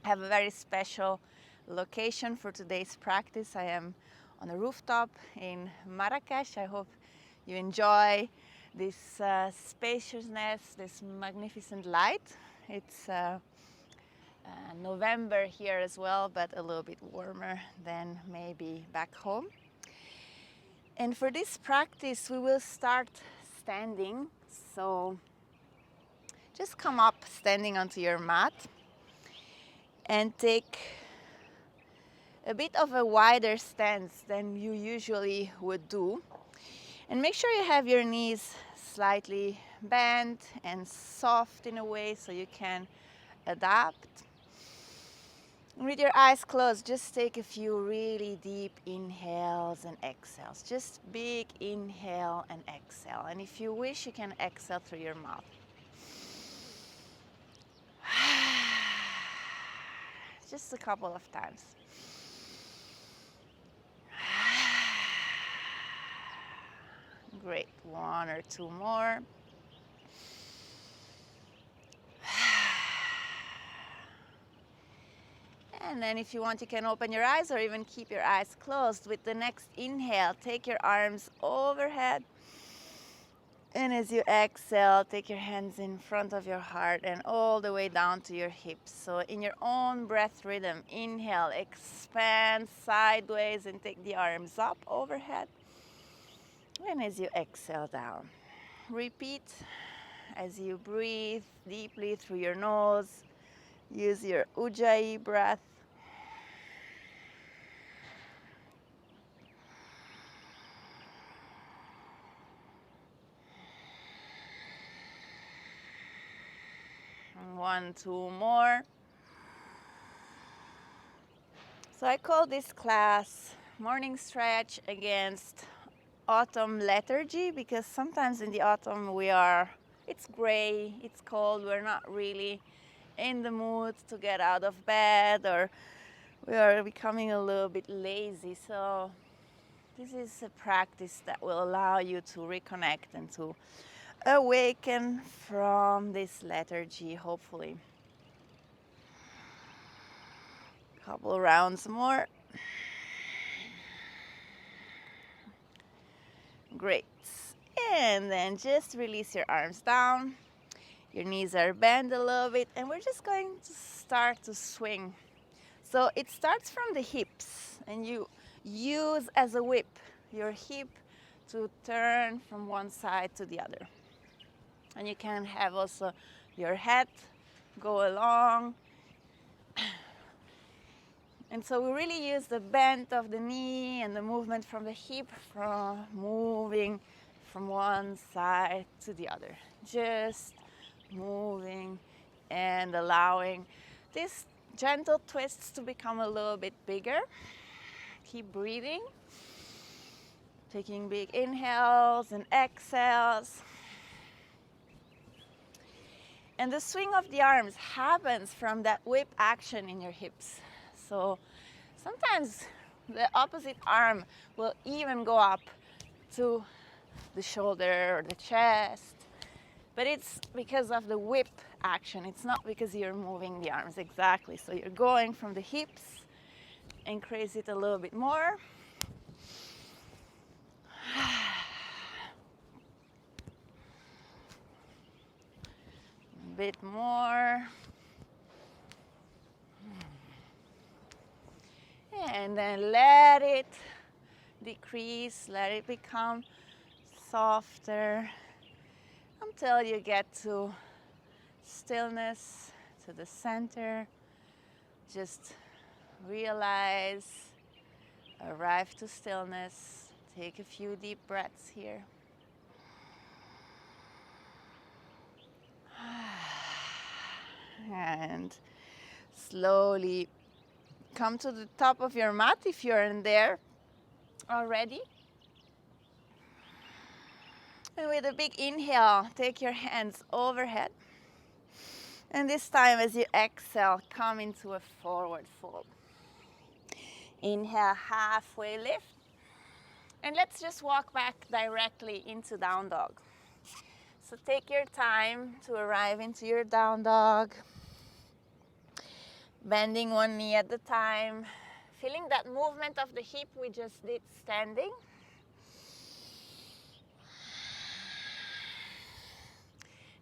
have a very special location for today's practice. I am on a rooftop in Marrakesh. I hope you enjoy this spaciousness, this magnificent light. It's November here as well, but a little bit warmer than maybe back home. And for this practice, we will start standing. So just come up standing onto your mat and take a bit of a wider stance than you usually would do. And make sure you have your knees slightly bent and soft in a way so you can adapt. With your eyes closed, just take a few really deep inhales and exhales. Just big inhale and exhale. And if you wish, you can exhale through your mouth. Just a couple of times. Great. One or two more. And then if you want, you can open your eyes or even keep your eyes closed. With the next inhale, take your arms overhead. And as you exhale, take your hands in front of your heart and all the way down to your hips. So in your own breath rhythm, inhale, expand sideways and take the arms up overhead. And as you exhale down, repeat as you breathe deeply through your nose. Use your Ujjayi breath. And one, two more. So I call this class Morning Stretch Against Autumn Lethargy, because sometimes in the autumn it's gray, it's cold, we're not really in the mood to get out of bed, or we are becoming a little bit lazy. So this is a practice that will allow you to reconnect and to awaken from this lethargy, hopefully. Couple rounds more. Great. And then just release your arms down. Your knees are bent a little bit, and we're just going to start to swing. So it starts from the hips, and you use as a whip your hip to turn from one side to the other. And you can have also your head go along. And so we really use the bend of the knee and the movement from the hip, from moving from one side to the other. Just moving and allowing these gentle twists to become a little bit bigger. Keep breathing, taking big inhales and exhales. And the swing of the arms happens from that whip action in your hips. So sometimes the opposite arm will even go up to the shoulder or the chest. But it's because of the whip action. It's not because you're moving the arms exactly. So you're going from the hips, increase it a little bit more. A bit more. And then let it decrease, let it become softer until you get to stillness, to the center. Just realize, arrive to stillness. Take a few deep breaths here. And slowly come to the top of your mat if you're in there already. And with a big inhale, take your hands overhead. And this time, as you exhale, come into a forward fold. Inhale, halfway lift. And let's just walk back directly into down dog. So take your time to arrive into your down dog. Bending one knee at a time, feeling that movement of the hip we just did standing.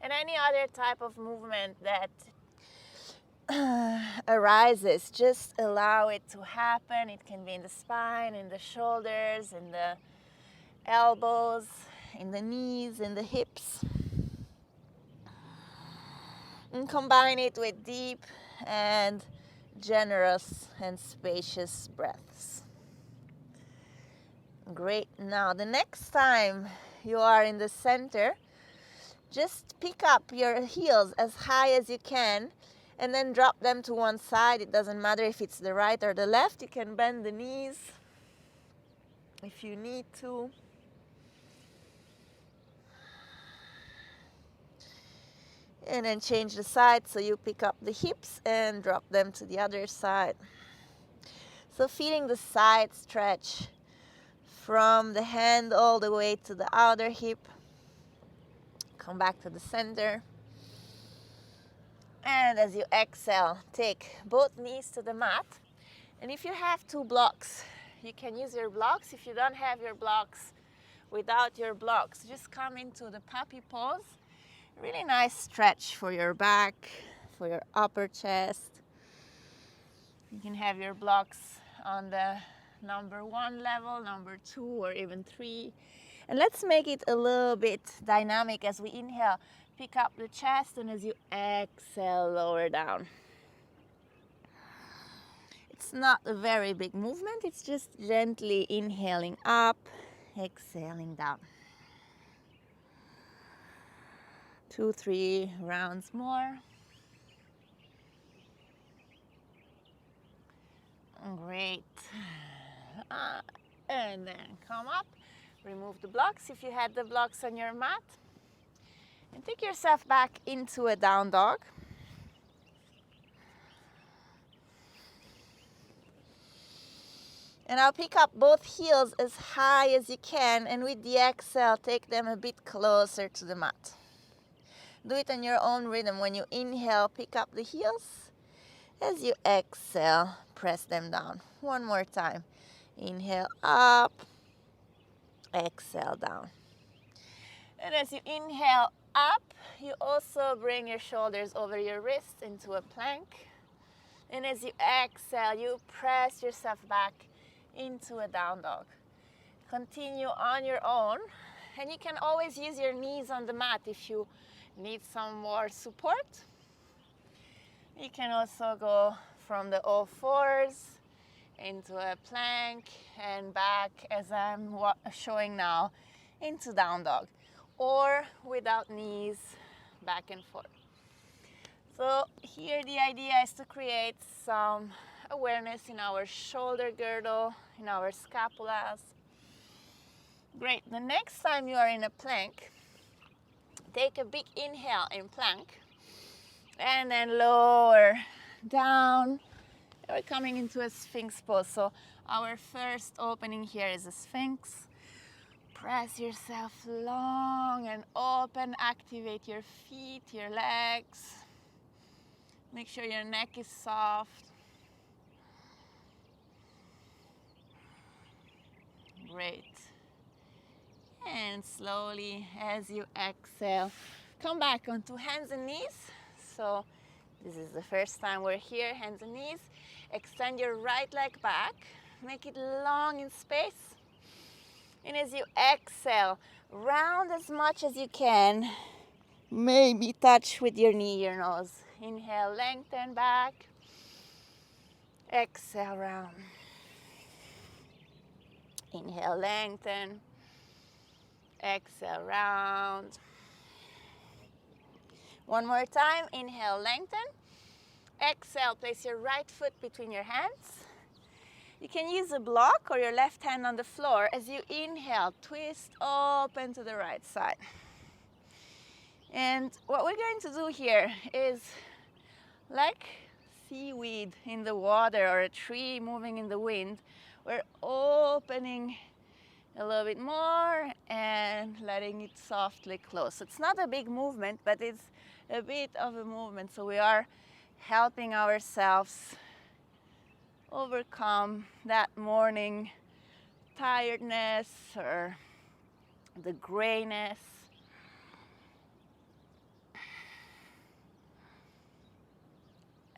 And any other type of movement that arises, just allow it to happen. It can be in the spine, in the shoulders, in the elbows, in the knees, in the hips. And combine it with deep and generous and spacious breaths. Great. Now, the next time you are in the center, just pick up your heels as high as you can and then drop them to one side. It doesn't matter if it's the right or the left. You can bend the knees if you need to. And then change the side so you pick up the hips and drop them to the other side. So feeling the side stretch from the hand all the way to the outer hip. Come back to the center. And as you exhale, take both knees to the mat. And if you have two blocks, you can use your blocks. If you don't have your blocks, without your blocks, just come into the puppy pose. Really nice stretch for your back, for your upper chest. You can have your blocks on the number 1 level, number 2, or even 3. And let's make it a little bit dynamic as we inhale. Pick up the chest, and as you exhale, lower down. It's not a very big movement. It's just gently inhaling up, exhaling down. 2, 3 rounds more. Great. And then come up. Remove the blocks if you had the blocks on your mat. And take yourself back into a down dog. And I'll pick up both heels as high as you can, and with the exhale, take them a bit closer to the mat. Do it on your own rhythm. When you inhale, pick up the heels. As you exhale, press them down. One more time. Inhale up, exhale down. And as you inhale up, you also bring your shoulders over your wrists into a plank. And as you exhale, you press yourself back into a down dog. Continue on your own, and you can always use your knees on the mat if you need some more support. You can also go from the all fours into a plank and back, as I'm showing now, into down dog, or without knees, back and forth. So here the idea is to create some awareness in our shoulder girdle, in our scapulas. Great. The next time you are in a plank, take a big inhale in plank and then lower down. We're coming into a Sphinx pose. So our first opening here is a Sphinx. Press yourself long and open. Activate your feet, your legs. Make sure your neck is soft. Great. And slowly, as you exhale, come back onto hands and knees. So this is the first time we're here, hands and knees. Extend your right leg back. Make it long in space. And as you exhale, round as much as you can. Maybe touch with your knee, your nose. Inhale, lengthen back. Exhale, round. Inhale, lengthen. Exhale, round. One more time. Inhale, lengthen. Exhale, place your right foot between your hands. You can use a block or your left hand on the floor. As you inhale, twist open to the right side. And what we're going to do here is like seaweed in the water or a tree moving in the wind. We're opening a little bit more and letting it softly close. So it's not a big movement, but it's a bit of a movement. So we are helping ourselves overcome that morning tiredness or the grayness.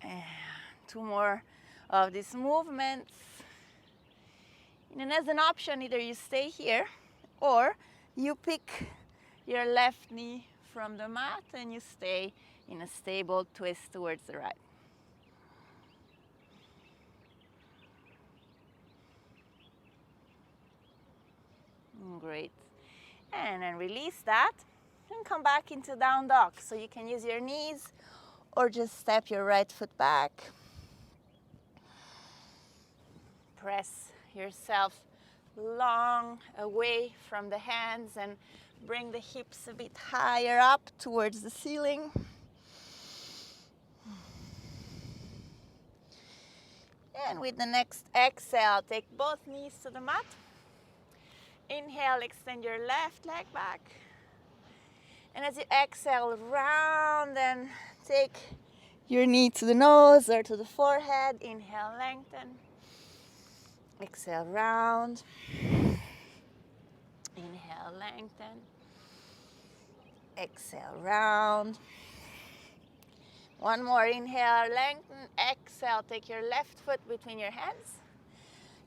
And 2 more of these movements. And as an option, either you stay here or you pick your left knee from the mat and you stay in a stable twist towards the right. Great. And then release that and come back into down dog. So you can use your knees or just step your right foot back. Press yourself long away from the hands and bring the hips a bit higher up towards the ceiling. And with the next exhale, take both knees to the mat. Inhale, extend your left leg back. And as you exhale, round and take your knee to the nose or to the forehead. Inhale, lengthen. Exhale, round. Inhale, lengthen. Exhale, round. One more, inhale, lengthen. Exhale, take your left foot between your hands.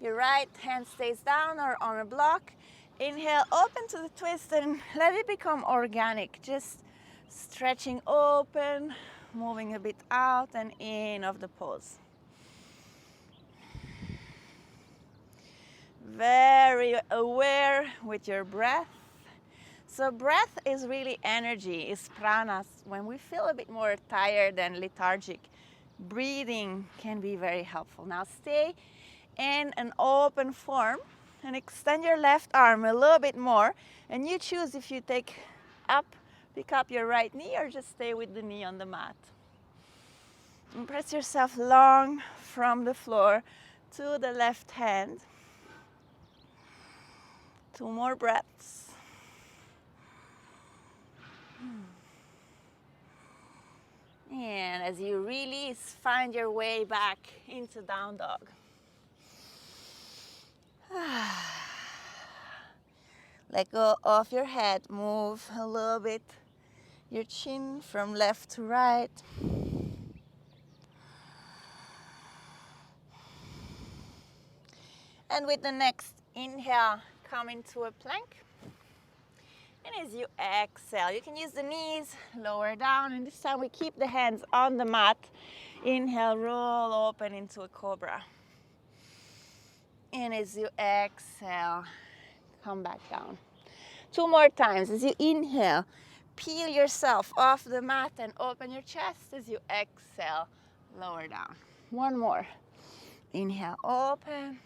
Your right hand stays down or on a block. Inhale, open to the twist and let it become organic. Just stretching open, moving a bit out and in of the pose. Very aware with your breath. So breath is really energy, is prana. When we feel a bit more tired and lethargic, breathing can be very helpful. Now stay in an open form and extend your left arm a little bit more. And you choose if you pick up your right knee or just stay with the knee on the mat. And press yourself long from the floor to the left hand. 2 more breaths. And as you release, find your way back into down dog. Let go of your head, move a little bit your chin from left to right. And with the next inhale, come into a plank. And as you exhale, you can use the knees, lower down, and this time we keep the hands on the mat. Inhale, roll open into a cobra. And as you exhale, come back down. 2 more times. As you inhale, peel yourself off the mat and open your chest. As you exhale, lower down. 1 more. Inhale, open.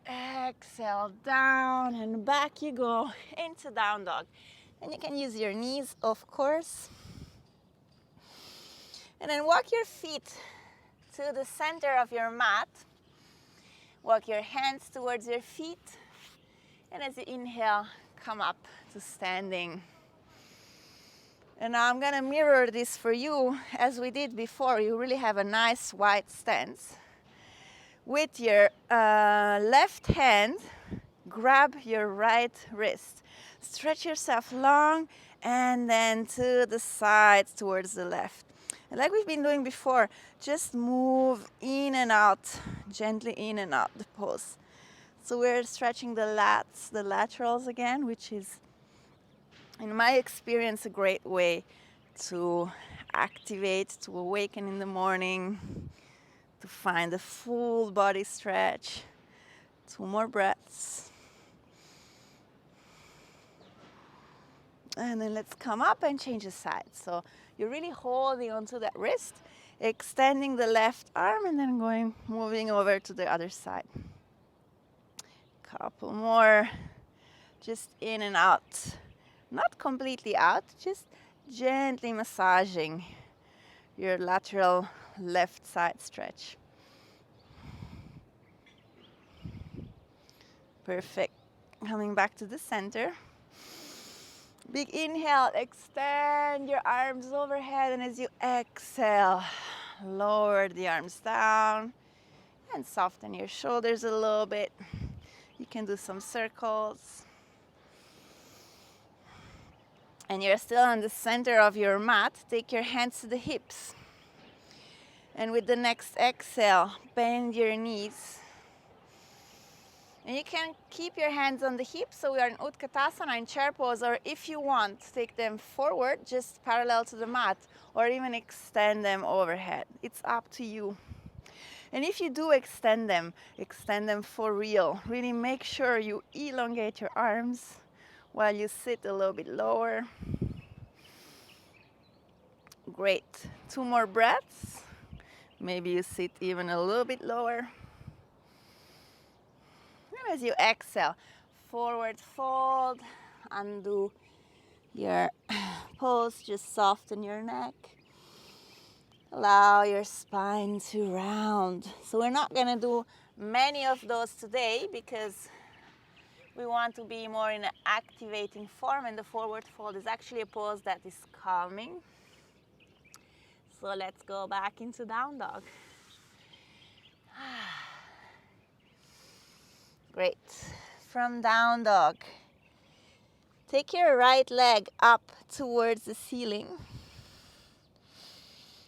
Exhale, down and back you go into down dog. And you can use your knees, of course. And then walk your feet to the center of your mat. Walk your hands towards your feet. And as you inhale, come up to standing. And now I'm going to mirror this for you as we did before. You really have a nice wide stance. With your left hand, grab your right wrist. Stretch yourself long and then to the side towards the left. And like we've been doing before, just move in and out, gently in and out the pose. So we're stretching the lats, the laterals again, which is, in my experience, a great way to activate, to awaken in the morning, to find a full body stretch. 2 more breaths. And then let's come up and change the side. So you're really holding onto that wrist, extending the left arm and then moving over to the other side. Couple more, just in and out. Not completely out, just gently massaging your lateral left side stretch. Perfect. Coming back to the center. Big inhale, extend your arms overhead, and as you exhale, lower the arms down and soften your shoulders a little bit. You can do some circles. And you're still on the center of your mat. Take your hands to the hips. And with the next exhale, bend your knees. And you can keep your hands on the hips, so we are in Utkatasana, in chair pose, or if you want, take them forward, just parallel to the mat, or even extend them overhead. It's up to you. And if you do extend them for real. Really make sure you elongate your arms while you sit a little bit lower. Great. 2 more breaths. Maybe you sit even a little bit lower. And as you exhale, forward fold, undo your pose, just soften your neck. Allow your spine to round. So we're not gonna do many of those today because we want to be more in an activating form, and the forward fold is actually a pose that is calming. So let's go back into down dog. Great. From down dog, take your right leg up towards the ceiling.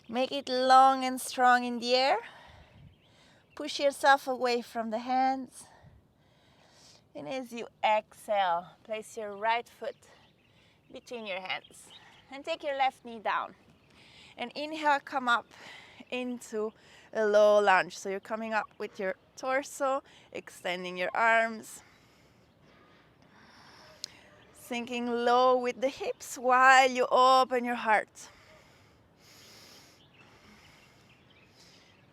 Make it long and strong in the air. Push yourself away from the hands. And as you exhale, place your right foot between your hands. And take your left knee down. And inhale, come up into a low lunge. So you're coming up with your torso, extending your arms. Sinking low with the hips while you open your heart.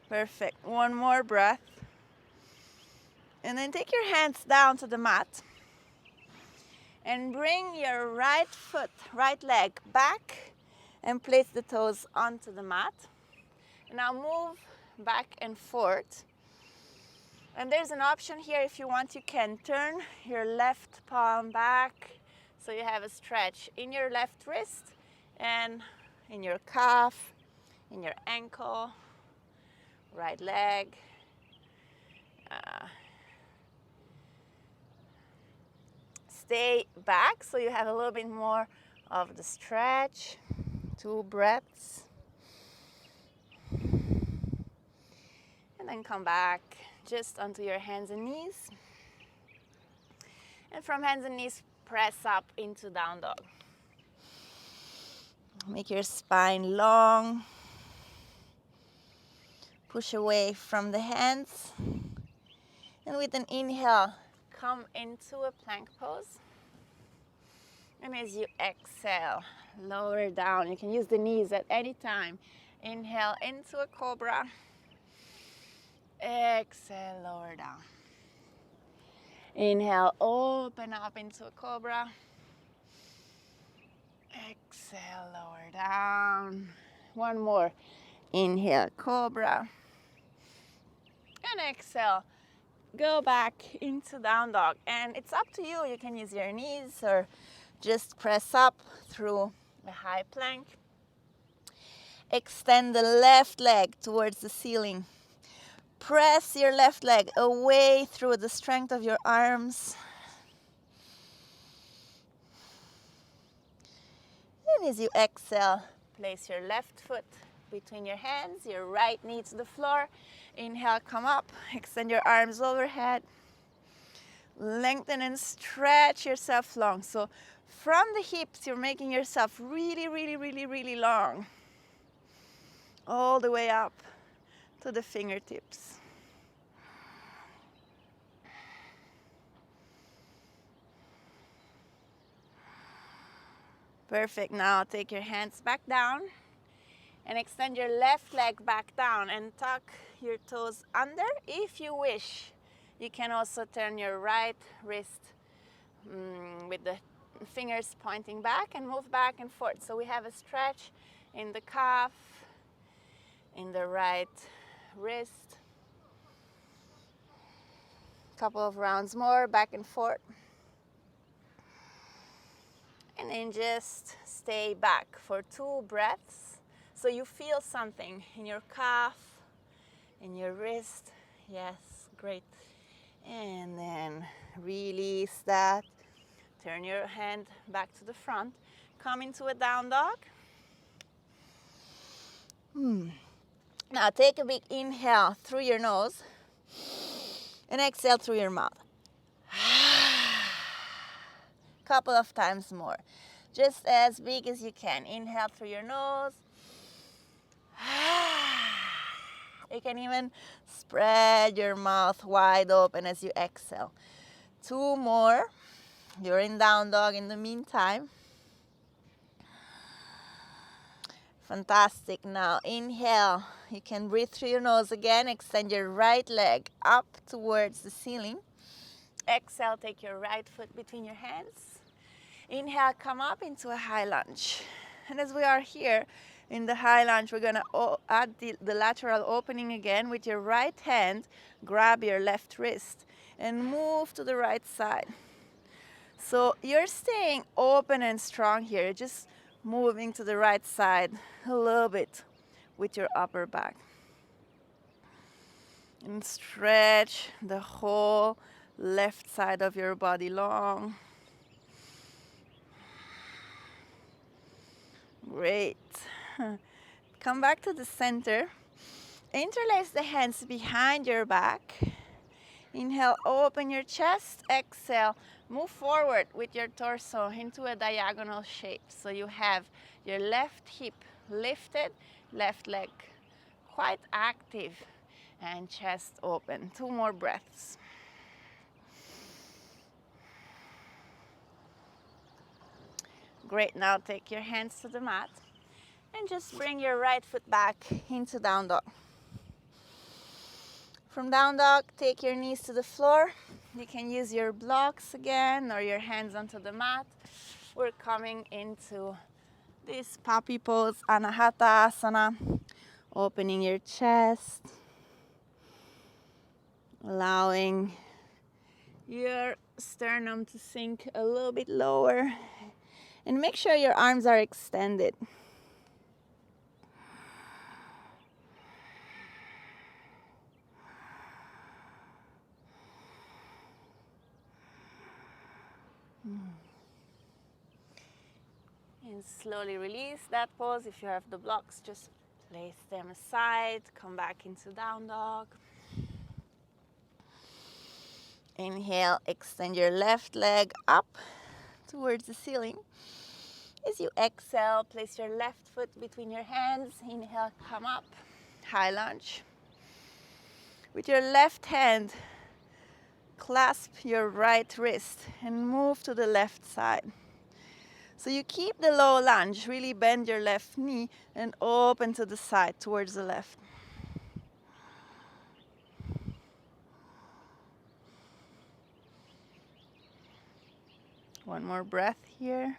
Perfect. 1 more breath. And then take your hands down to the mat. And bring your right foot, right leg back and place the toes onto the mat. And now move back and forth. And there's an option here. If you want, you can turn your left palm back so you have a stretch in your left wrist and in your calf, in your ankle, right leg. Stay back so you have a little bit more of the stretch. 2 breaths. And then come back just onto your hands and knees. And from hands and knees, press up into down dog. Make your spine long. Push away from the hands. And with an inhale, come into a plank pose. And as you exhale, lower down. You can use the knees at any time. Inhale into a cobra. Exhale, lower down. Inhale, open up into a cobra. Exhale, lower down. 1 more. Inhale, cobra. And exhale, go back into down dog. And it's up to you. You can use your knees or just press up through a high plank. Extend the left leg towards the ceiling. Press your left leg away through the strength of your arms. And as you exhale, place your left foot between your hands, your right knee to the floor. Inhale, come up, extend your arms overhead. Lengthen and stretch yourself long. So from the hips, you're making yourself really, really, really, really long. All the way up to the fingertips. Perfect. Now take your hands back down and extend your left leg back down and tuck your toes under. If you wish, you can also turn your right wrist with the fingers pointing back and move back and forth. So we have a stretch in the calf, in the right wrist. Couple of rounds more, back and forth. And then just stay back for 2 breaths. So you feel something in your calf, in your wrist. Yes, great. And then release that. Turn your hand back to the front. Come into a down dog. Now take a big inhale through your nose and exhale through your mouth. Couple of times more. Just as big as you can. Inhale through your nose. You can even spread your mouth wide open as you exhale. 2 more. You're in down dog in the meantime. Fantastic. Now inhale. You can breathe through your nose again. Extend your right leg up towards the ceiling. Exhale, take your right foot between your hands. Inhale, come up into a high lunge. And as we are here in the high lunge, we're going to add the lateral opening again. With your right hand, grab your left wrist and move to the right side. So you're staying open and strong here, just moving to the right side a little bit with your upper back. And stretch the whole left side of your body long. Great. Come back to the center. Interlace the hands behind your back. Inhale, open your chest. Exhale, move forward with your torso into a diagonal shape. So you have your left hip lifted, left leg quite active, and chest open. 2 more breaths. Great, now take your hands to the mat and just bring your right foot back into down dog. From down dog, take your knees to the floor. You can use your blocks again or your hands onto the mat. We're coming into this puppy pose, Utkatasana. Opening your chest, allowing your sternum to sink a little bit lower. And make sure your arms are extended. And slowly release that pose. If you have the blocks, just place them aside. Come back into down dog. Inhale, extend your left leg up towards the ceiling. As you exhale, place your left foot between your hands. Inhale, come up, high lunge. With your left hand, clasp your right wrist and move to the left side. So you keep the low lunge, really bend your left knee and open to the side towards the left. One more breath here.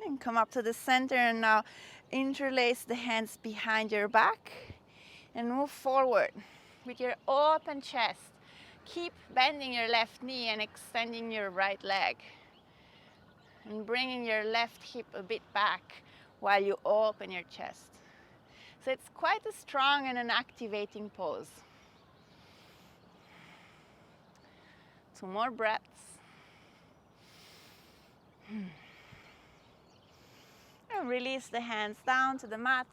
And come up to the center and now interlace the hands behind your back and move forward with your open chest. Keep bending your left knee and extending your right leg and bringing your left hip a bit back while you open your chest. So it's quite a strong and an activating pose. 2 more breaths. And release the hands down to the mat.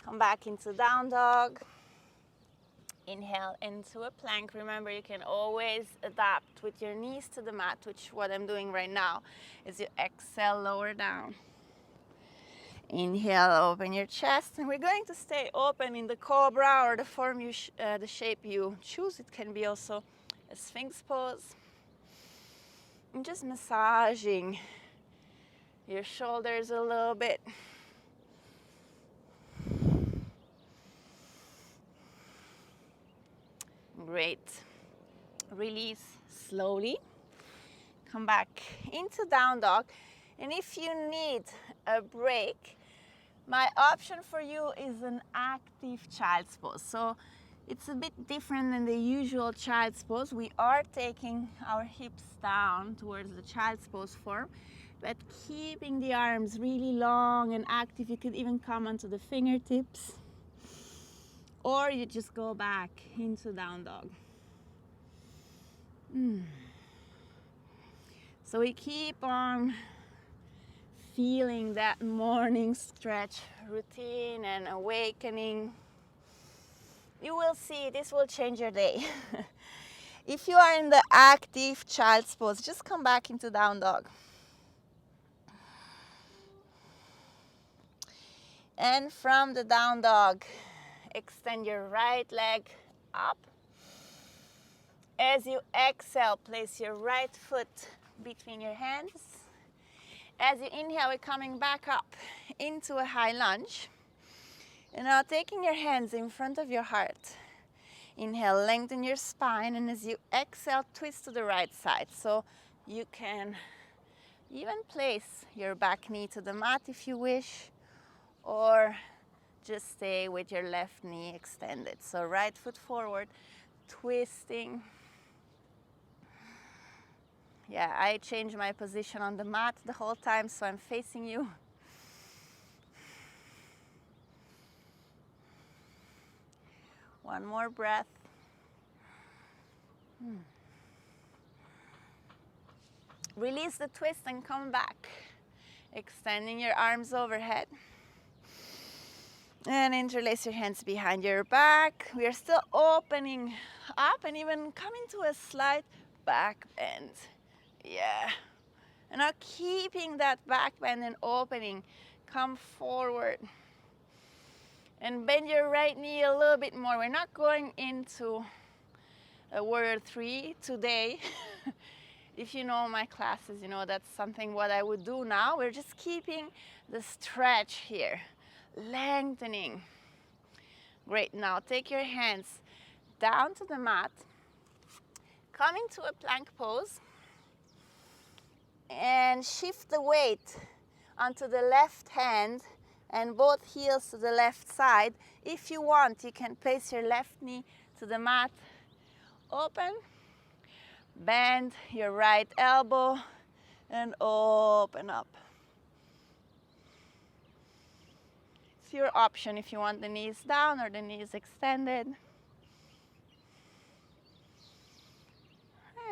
Come back into down dog. Inhale into a plank. Remember, you can always adapt with your knees to the mat, which what I'm doing right now is you exhale, lower down. Inhale, open your chest, and we're going to stay open in the cobra or the form the shape you choose. It can be also a Sphinx pose. And just massaging your shoulders a little bit. Great. Release slowly. Come back into down dog. And if you need a break, my option for you is an active child's pose. So It's a bit different than the usual child's pose. We are taking our hips down towards the child's pose form, but keeping the arms really long and active. You could even come onto the fingertips, or you just go back into down dog. So we keep on feeling that morning stretch routine and awakening. You will see this will change your day. If you are in the active child's pose, just come back into down dog. And from the down dog, extend your right leg up. As you exhale, place your right foot between your hands. As you inhale, we're coming back up into a high lunge. And now taking your hands in front of your heart. Inhale, lengthen your spine, and as you exhale, twist to the right side. So you can even place your back knee to the mat if you wish, or just stay with your left knee extended. So right foot forward, twisting. Yeah, I change my position on the mat the whole time, so I'm facing you. One more breath. Release the twist and come back. Extending your arms overhead. And interlace your hands behind your back. We are still opening up and even coming to a slight back bend. Yeah. And now keeping that back bend and opening, come forward. And bend your right knee a little bit more. We're not going into a warrior 3 today. If you know my classes, you know that's something what I would do now. We're just keeping the stretch here, lengthening. Great, now take your hands down to the mat, come into a plank pose, and shift the weight onto the left hand and both heels to the left side. If you want, you can place your left knee to the mat, open, bend your right elbow, and open up. It's your option if you want the knees down or the knees extended.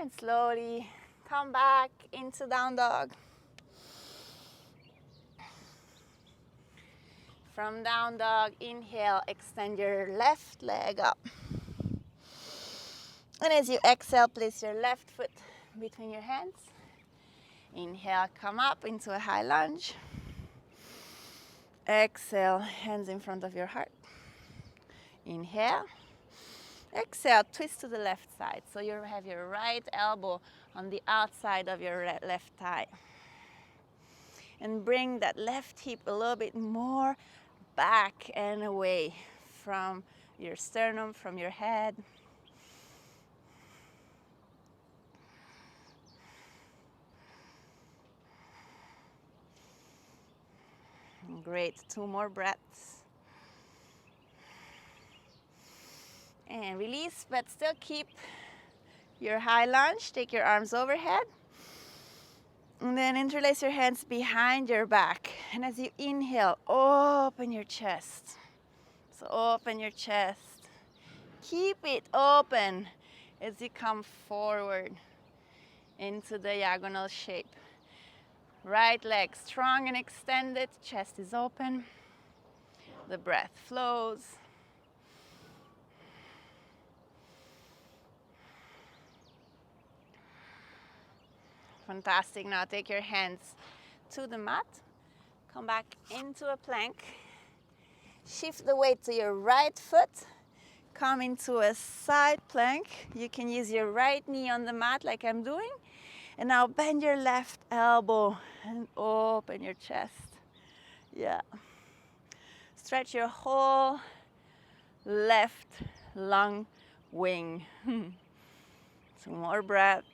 And slowly come back into down dog. From down dog, inhale, extend your left leg up. And as you exhale, place your left foot between your hands. Inhale, come up into a high lunge. Exhale, hands in front of your heart. Inhale. Exhale, twist to the left side. So you have your right elbow on the outside of your left thigh. And bring that left hip a little bit more back and away from your sternum, from your head. Great, 2 more breaths. And release, but still keep your high lunge. Take your arms overhead. And then interlace your hands behind your back. And as you inhale, open your chest. So open your chest. Keep it open as you come forward into the diagonal shape. Right leg strong and extended, chest is open. The breath flows. Fantastic. Now take your hands to the mat. Come back into a plank. Shift the weight to your right foot. Come into a side plank. You can use your right knee on the mat like I'm doing. And now bend your left elbow and open your chest. Yeah. Stretch your whole left lung wing. 2 more breaths.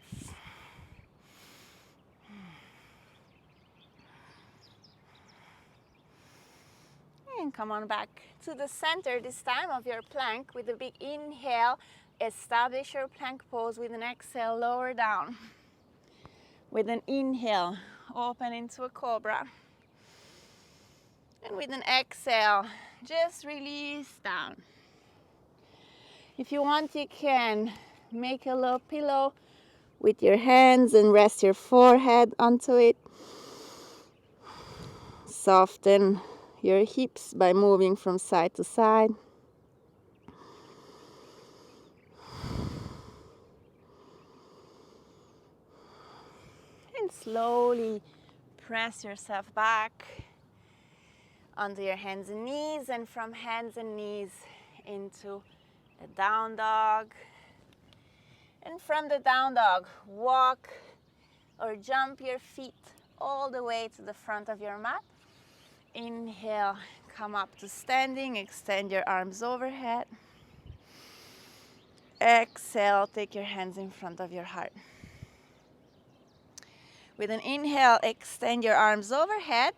and come on back to the center this time of your plank. With a big inhale, establish your plank pose. With an exhale, lower down. With an inhale, open into a cobra. And with an exhale, just release down. If you want, you can make a little pillow with your hands and rest your forehead onto it. Soften your hips by moving from side to side. And slowly press yourself back onto your hands and knees, and from hands and knees into a down dog. And from the down dog, walk or jump your feet all the way to the front of your mat. Inhale, come up to standing, extend your arms overhead. Exhale, take your hands in front of your heart. With an inhale, extend your arms overhead.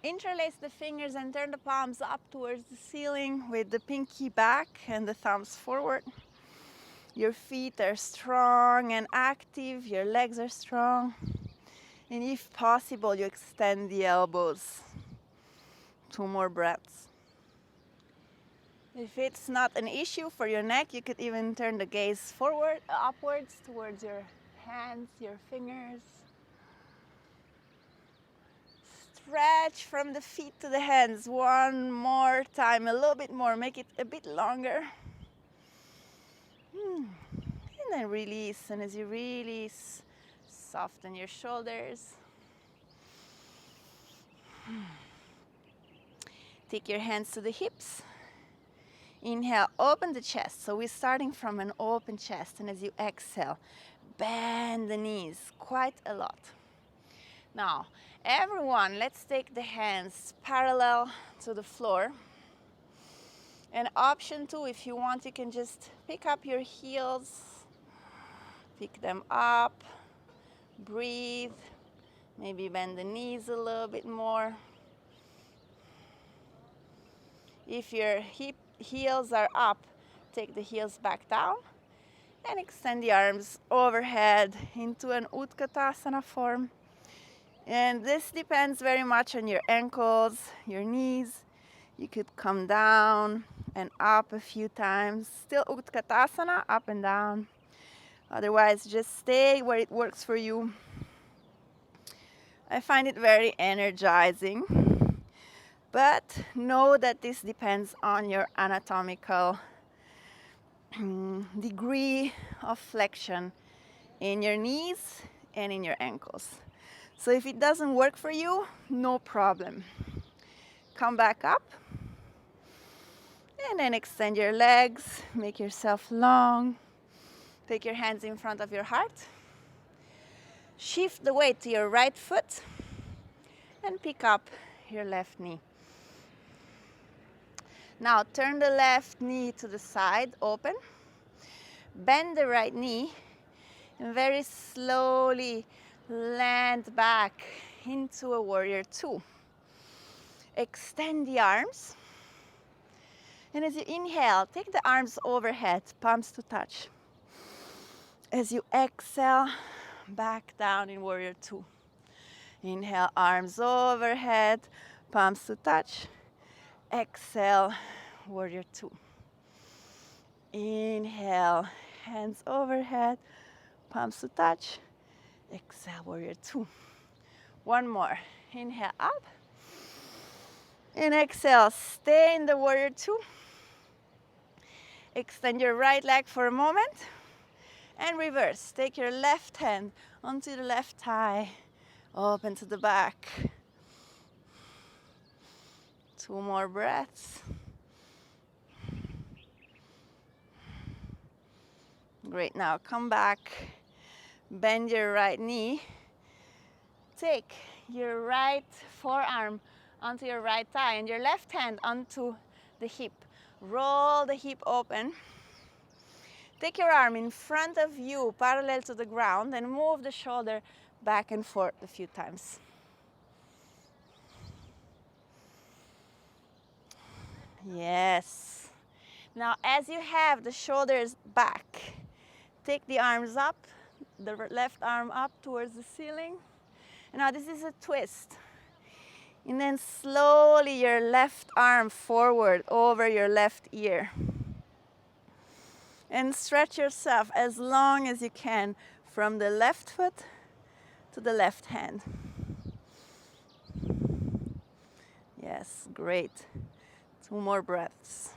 Interlace the fingers and turn the palms up towards the ceiling with the pinky back and the thumbs forward. Your feet are strong and active, your legs are strong. And if possible, you extend the elbows. 2 more breaths. If it's not an issue for your neck, you could even turn the gaze forward, upwards towards your hands, your fingers. Stretch from the feet to the hands. 1 more time, a little bit more. Make it a bit longer. And then release. And as you release, soften your shoulders. Take your hands to the hips. Inhale, open the chest. So we're starting from an open chest. And as you exhale, bend the knees quite a lot. Now, everyone, let's take the hands parallel to the floor. And option 2, if you want, you can just pick up your heels, pick them up, breathe, maybe bend the knees a little bit more. If your heels are up, take the heels back down and extend the arms overhead into an Utkatasana form. And this depends very much on your ankles, your knees. You could come down and up a few times. Still Utkatasana, up and down. Otherwise, just stay where it works for you. I find it very energizing. But know that this depends on your anatomical degree of flexion in your knees and in your ankles. So if it doesn't work for you, no problem. Come back up. And then extend your legs, make yourself long. Take your hands in front of your heart. Shift the weight to your right foot and pick up your left knee. Now turn the left knee to the side, open. Bend the right knee and very slowly land back into a warrior 2. Extend the arms. And as you inhale, take the arms overhead, palms to touch. As you exhale, back down in warrior 2. Inhale, arms overhead, palms to touch. Exhale, warrior 2. Inhale, hands overhead, palms to touch. Exhale, warrior 2. 1 more. Inhale up. And exhale, stay in the warrior 2. Extend your right leg for a moment. And reverse. Take your left hand onto the left thigh. Open to the back. 2 more breaths. Great. Now come back. Bend your right knee. Take your right forearm onto your right thigh and your left hand onto the hip. Roll the hip open. Take your arm in front of you, parallel to the ground, and move the shoulder back and forth a few times. Yes. Now, as you have the shoulders back, take the arms up, the left arm up towards the ceiling. And now this is a twist. And then slowly your left arm forward over your left ear. And stretch yourself as long as you can from the left foot to the left hand. Yes, great. 2 more breaths.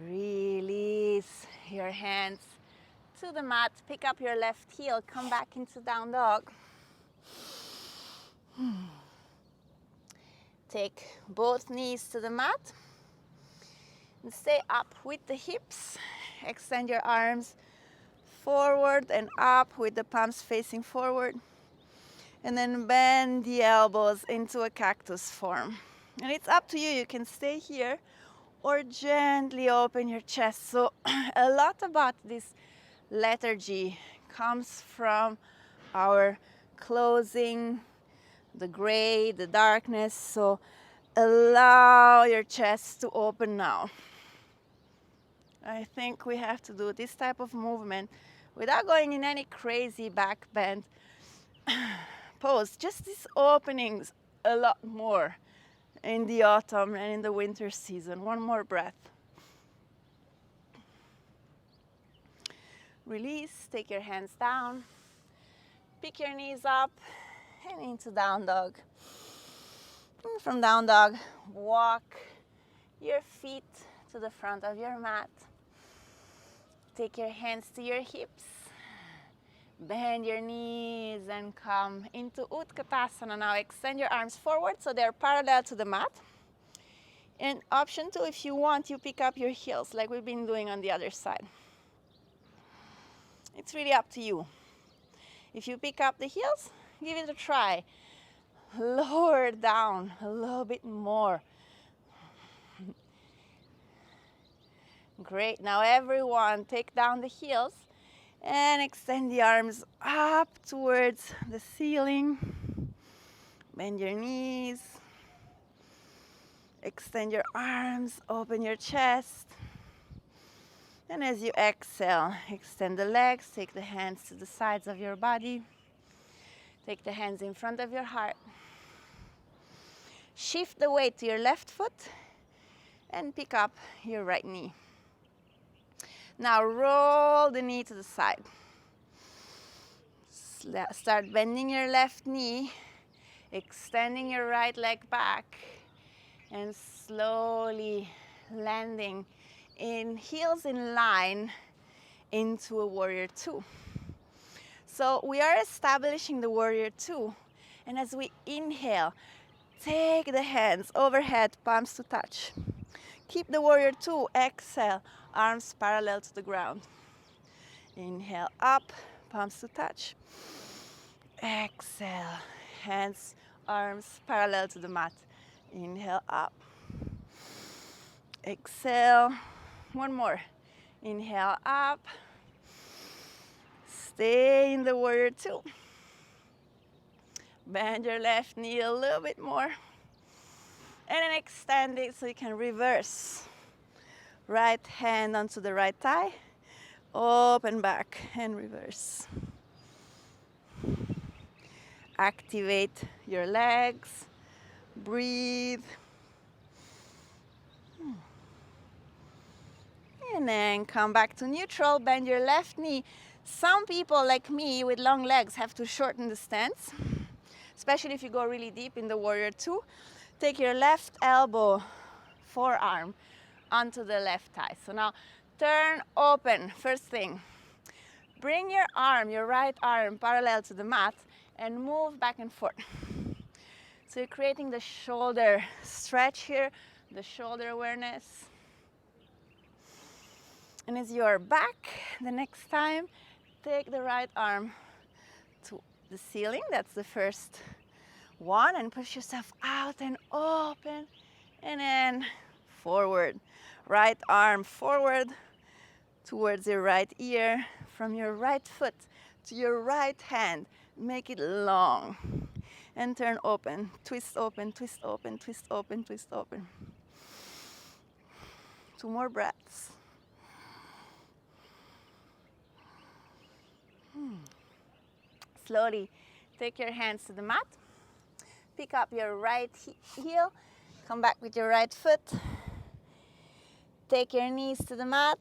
Release your hands to the mat. Pick up your left heel. Come back into down dog. Take both knees to the mat. And stay up with the hips. Extend your arms forward and up with the palms facing forward. And then bend the elbows into a cactus form. And it's up to you. You can stay here or gently open your chest. So a lot about this lethargy comes from our closing, the gray, the darkness. So allow your chest to open now. I think we have to do this type of movement without going in any crazy back bend pose. Just these openings a lot more in the autumn and in the winter season. One more breath. Release, take your hands down, pick your knees up and into down dog. And from down dog, walk your feet to the front of your mat. Take your hands to your hips, bend your knees and come into Utkatasana. Now extend your arms forward so they're parallel to the mat. And option 2, if you want, you pick up your heels like we've been doing on the other side. It's really up to you. If you pick up the heels, give it a try. Lower down a little bit more. Great. Now everyone, take down the heels and extend the arms up towards the ceiling. Bend your knees. Extend your arms, open your chest. And as you exhale, extend the legs, take the hands to the sides of your body. Take the hands in front of your heart. Shift the weight to your left foot and pick up your right knee. Now roll the knee to the side. Start bending your left knee, extending your right leg back, and slowly landing in heels in line into a warrior 2. So we are establishing the warrior 2, and as we inhale, take the hands overhead, palms to touch. Keep the warrior 2, exhale, arms parallel to the ground. Inhale up, palms to touch. Exhale, hands, arms parallel to the mat. Inhale up. Exhale, one more. Inhale up. Stay in the warrior 2. Bend your left knee a little bit more. And then extend it so you can reverse. Right hand onto the right thigh. Open back and reverse. Activate your legs. Breathe. And then come back to neutral. Bend your left knee. Some people like me with long legs have to shorten the stance, especially if you go really deep in the warrior 2. Take your left elbow, forearm, onto the left thigh. So now turn open. First thing, bring your arm, your right arm, parallel to the mat and move back and forth. So you're creating the shoulder stretch here, the shoulder awareness. And as you are back, the next time, take the right arm to the ceiling. That's the first one. And push yourself out and open. And then forward. Right arm forward towards your right ear. From your right foot to your right hand. Make it long. And turn open. Twist open, twist open, twist open, twist open. 2 more breaths. Slowly take your hands to the mat. Pick up your right heel. Come back with your right foot. Take your knees to the mat.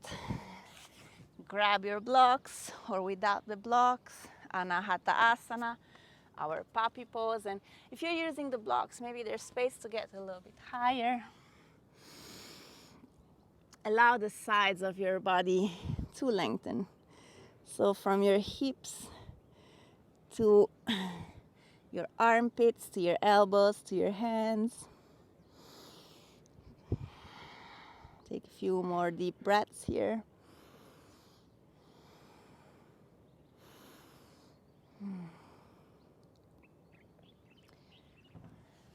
Grab your blocks or without the blocks. Hatha, our puppy pose. And if you're using the blocks, maybe there's space to get a little bit higher. Allow the sides of your body to lengthen. So from your hips to your armpits, to your elbows, to your hands. Take a few more deep breaths here.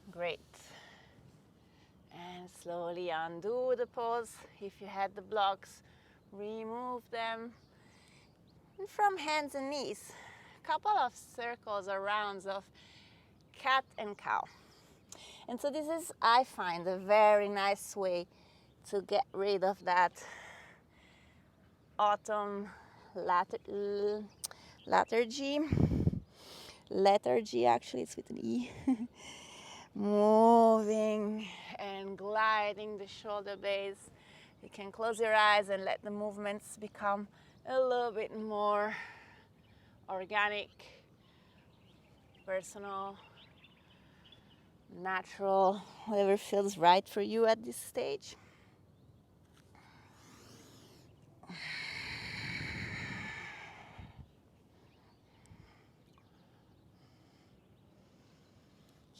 Great. And slowly undo the pose. If you had the blocks, remove them. And from hands and knees, a couple of circles or rounds of cat and cow. And so this is, I find, a very nice way to get rid of that autumn lethargy. Lethargy, actually, it's with an E. Moving and gliding the shoulder blades. You can close your eyes and let the movements become a little bit more organic, personal, natural, whatever feels right for you at this stage.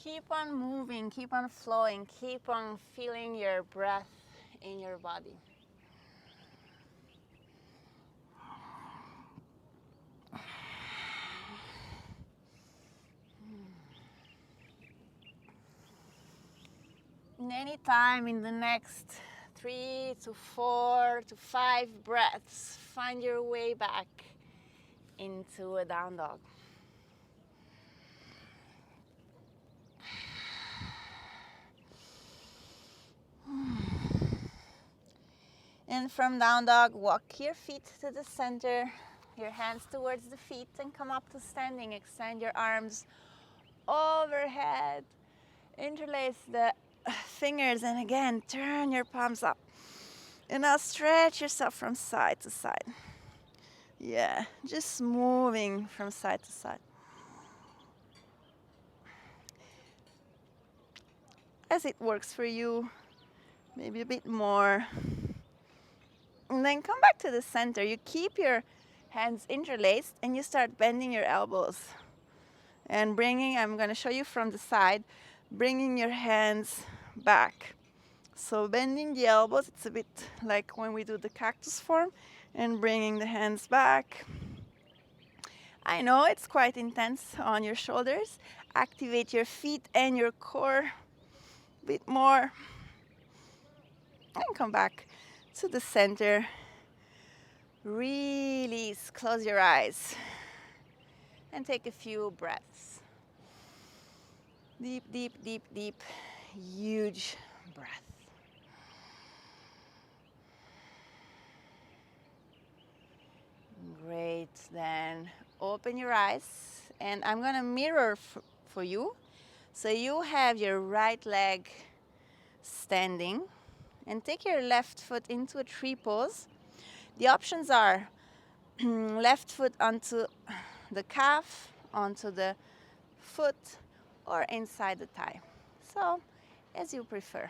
Keep on moving, keep on flowing, keep on feeling your breath in your body. And any time in the next 3 to 4 to 5 breaths, find your way back into a down dog. And from down dog, walk your feet to the center, your hands towards the feet, and come up to standing. Extend your arms overhead. Interlace the fingers, and again, turn your palms up. And now stretch yourself from side to side. Yeah, just moving from side to side. As it works for you, maybe a bit more. And then come back to the center. You keep your hands interlaced and you start bending your elbows. And I'm going to show you from the side, bringing your hands back. So bending the elbows, it's a bit like when we do the cactus form, and bringing the hands back. I know it's quite intense on your shoulders. Activate your feet and your core a bit more. And come back to the center. Release, close your eyes. And take a few breaths. Deep, deep, deep, deep, huge breath. Great, then open your eyes and I'm gonna mirror for you. So you have your right leg standing and take your left foot into a tree pose. The options are left foot onto the calf, onto the foot, or inside the thigh. So as you prefer.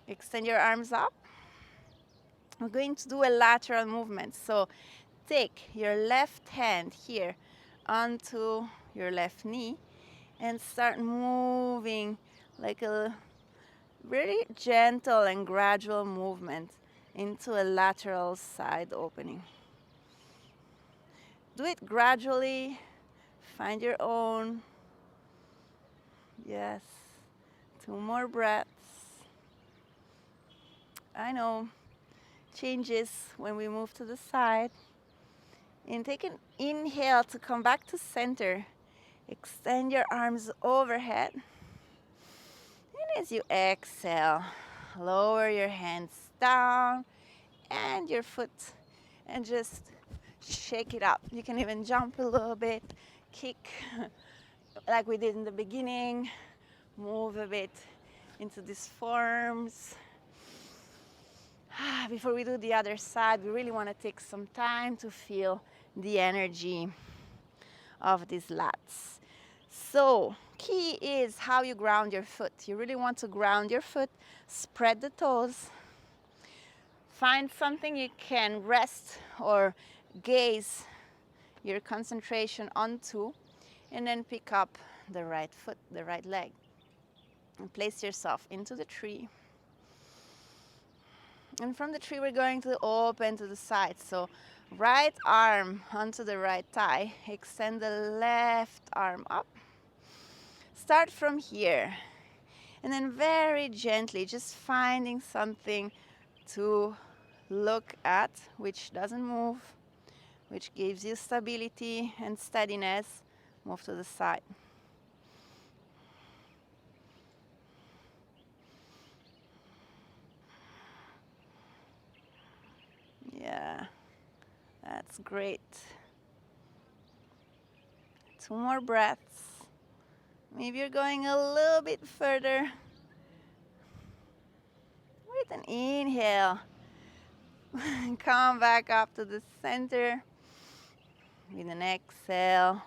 Extend your arms up. We're going to do a lateral movement. So take your left hand here onto your left knee and start moving like a very gentle and gradual movement into a lateral side opening. Do it gradually. Find your own. Yes. 2 more breaths. I know changes when we move to the side. And take an inhale to come back to center. Extend your arms overhead. And as you exhale, lower your hands down and your foot and just shake it up. You can even jump a little bit, kick like we did in the beginning, move a bit into these forms. Before we do the other side, we really want to take some time to feel the energy of these lats. So, key is how you ground your foot. You really want to ground your foot, spread the toes, find something you can rest or gaze your concentration onto, and then pick up the right foot, the right leg, and place yourself into the tree. And from the tree, we're going to open to the side. So right arm onto the right thigh. Extend the left arm up. Start from here. And then very gently, just finding something to look at, which doesn't move, which gives you stability and steadiness. Move to the side. Yeah, that's great. 2 more breaths. Maybe you're going a little bit further. With an inhale, come back up to the center. With an exhale,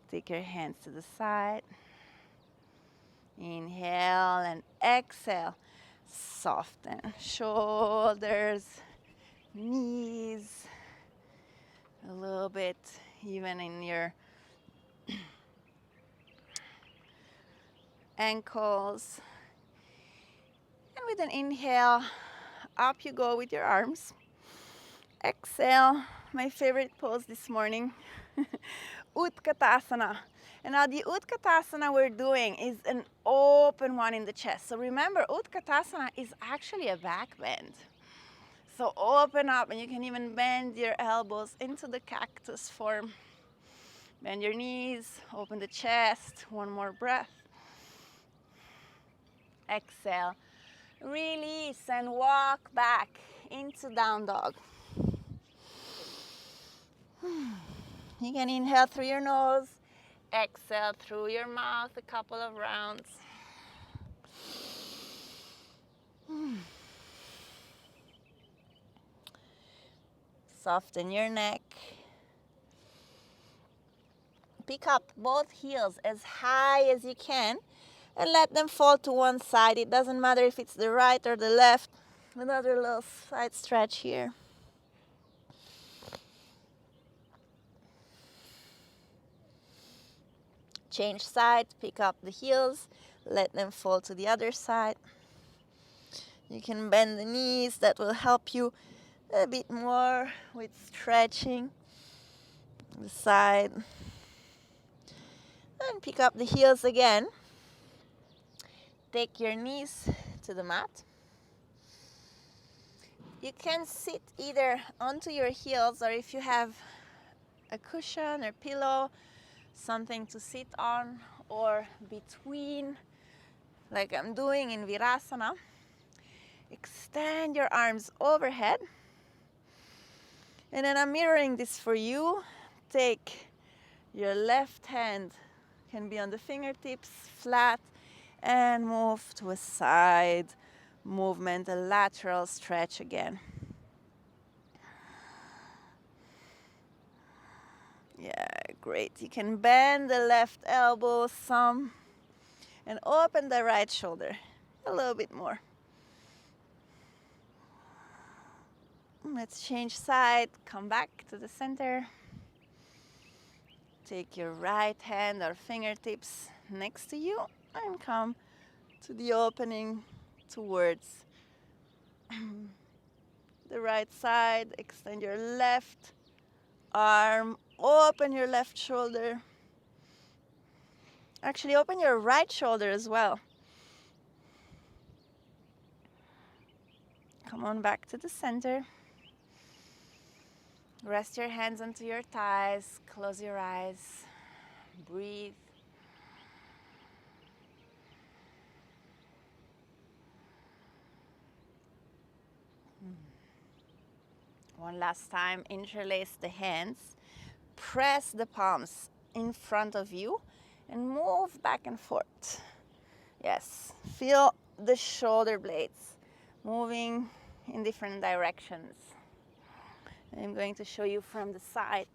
take your hands to the side. Inhale and exhale. Soften shoulders, knees, a little bit even in your ankles. And with an inhale, up you go with your arms. Exhale, my favorite pose this morning, Utkatasana. And now the Utkatasana we're doing is an open one in the chest. So remember, Utkatasana is actually a back bend. So open up, and you can even bend your elbows into the cactus form. Bend your knees, open the chest. 1 more breath. Exhale. Release and walk back into down dog. You can inhale through your nose, exhale through your mouth a couple of rounds. Soften your neck. Pick up both heels as high as you can and let them fall to one side. It doesn't matter if it's the right or the left. Another little side stretch here. Change side, pick up the heels, let them fall to the other side. You can bend the knees, that will help you a bit more with stretching the side. And pick up the heels again. Take your knees to the mat. You can sit either onto your heels, or if you have a cushion or pillow, something to sit on, or between, like I'm doing in Virasana. Extend your arms overhead. And then I'm mirroring this for you. Take your left hand, can be on the fingertips, flat, and move to a side movement, a lateral stretch again. Yeah, great. You can bend the left elbow some and open the right shoulder a little bit more. Let's change side, come back to the center. Take your right hand or fingertips next to you and come to the opening towards the right side. Extend your left arm, open your left shoulder. Actually, open your right shoulder as well. Come on back to the center. Rest your hands onto your thighs, close your eyes, breathe. One last time, interlace the hands, press the palms in front of you and move back and forth. Yes, feel the shoulder blades moving in different directions. I'm going to show you from the side.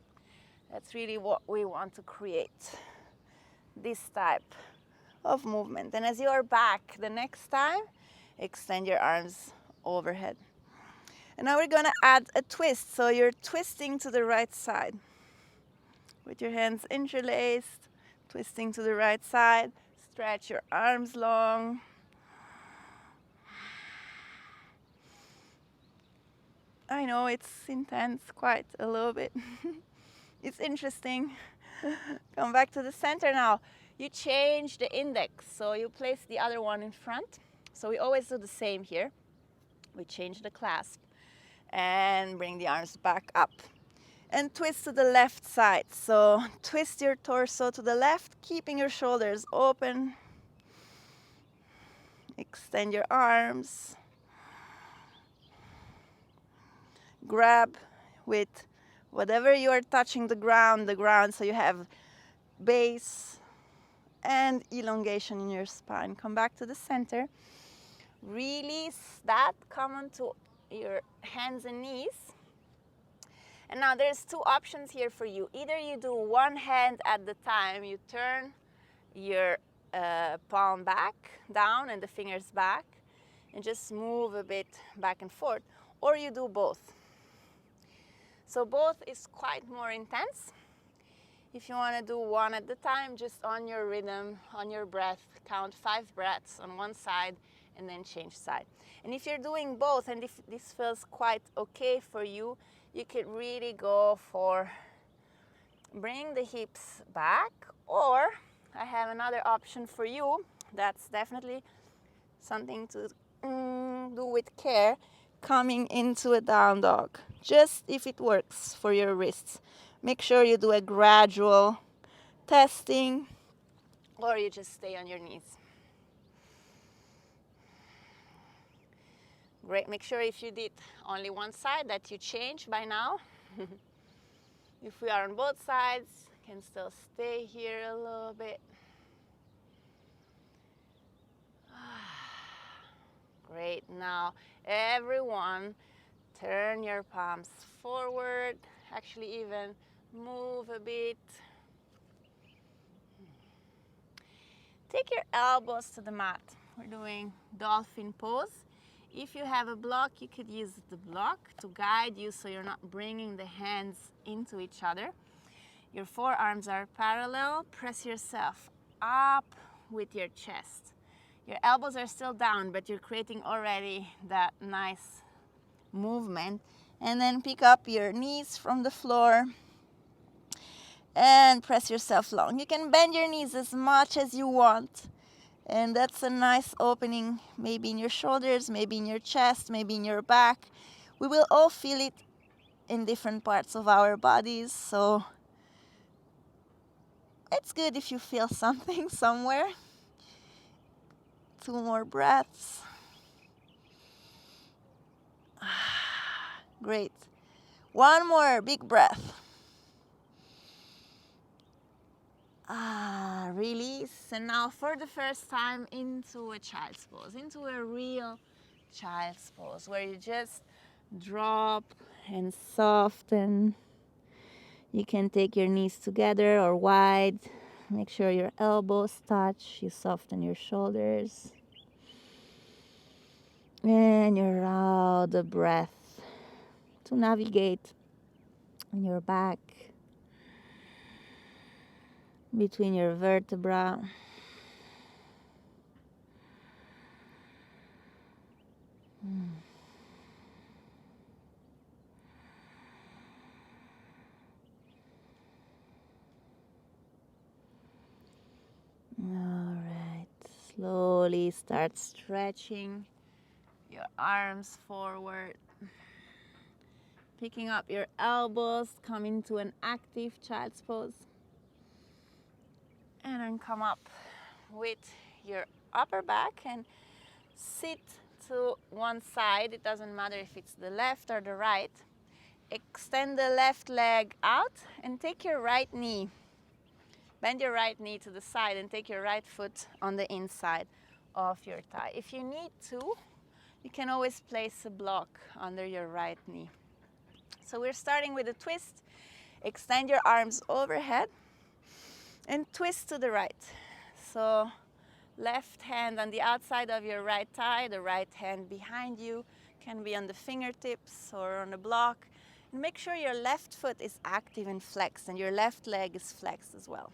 That's really what we want to create, this type of movement. And as you are back the next time, extend your arms overhead. And now we're gonna add a twist. So you're twisting to the right side with your hands interlaced, twisting to the right side. Stretch your arms long. I know it's intense, quite a little bit. It's interesting. Come back to the center now. You change the index, so you place the other one in front. So we always do the same here. We change the clasp and bring the arms back up. And twist to the left side. So twist your torso to the left, keeping your shoulders open. Extend your arms. Grab with whatever you are touching the ground, so you have base and elongation in your spine. Come back to the center. Release that, come onto your hands and knees. And now there's two options here for you. Either you do one hand at the time, you turn your palm back down and the fingers back and just move a bit back and forth, or you do both. So both is quite more intense. If you want to do one at the time, just on your rhythm, on your breath, count 5 breaths on one side and then change side. And if you're doing both and if this feels quite okay for you, you could really go for bring the hips back, or I have another option for you that's definitely something to do with care, coming into a down dog, just if it works for your wrists. Make sure you do a gradual testing, or you just stay on your knees. Great. Make sure if you did only one side that you change by now. If we are on both sides, can still stay here a little bit. Great. Now, everyone, turn your palms forward. Actually, even move a bit. Take your elbows to the mat. We're doing Dolphin Pose. If you have a block, you could use the block to guide you so you're not bringing the hands into each other. Your forearms are parallel. Press yourself up with your chest. Your elbows are still down, but you're creating already that nice movement. And then pick up your knees from the floor and press yourself long. You can bend your knees as much as you want. And that's a nice opening, maybe in your shoulders, maybe in your chest, maybe in your back. We will all feel it in different parts of our bodies, so it's good if you feel something somewhere. 2 more breaths. Great. 1 more big breath. Release. And now for the first time into a child's pose, into a real child's pose, where you just drop and soften. You can take your knees together or wide. Make sure your elbows touch. You soften your shoulders. And you allow the breath to navigate on your back, between your vertebrae. All right, slowly start stretching your arms forward. Picking up your elbows, come into an active child's pose. And then come up with your upper back and sit to one side. It doesn't matter if it's the left or the right. Extend the left leg out and take your right knee. Bend your right knee to the side and take your right foot on the inside of your thigh. If you need to, you can always place a block under your right knee. So we're starting with a twist. Extend your arms overhead and twist to the right. So left hand on the outside of your right thigh, the right hand behind you, can be on the fingertips or on the block. And make sure your left foot is active and flexed and your left leg is flexed as well.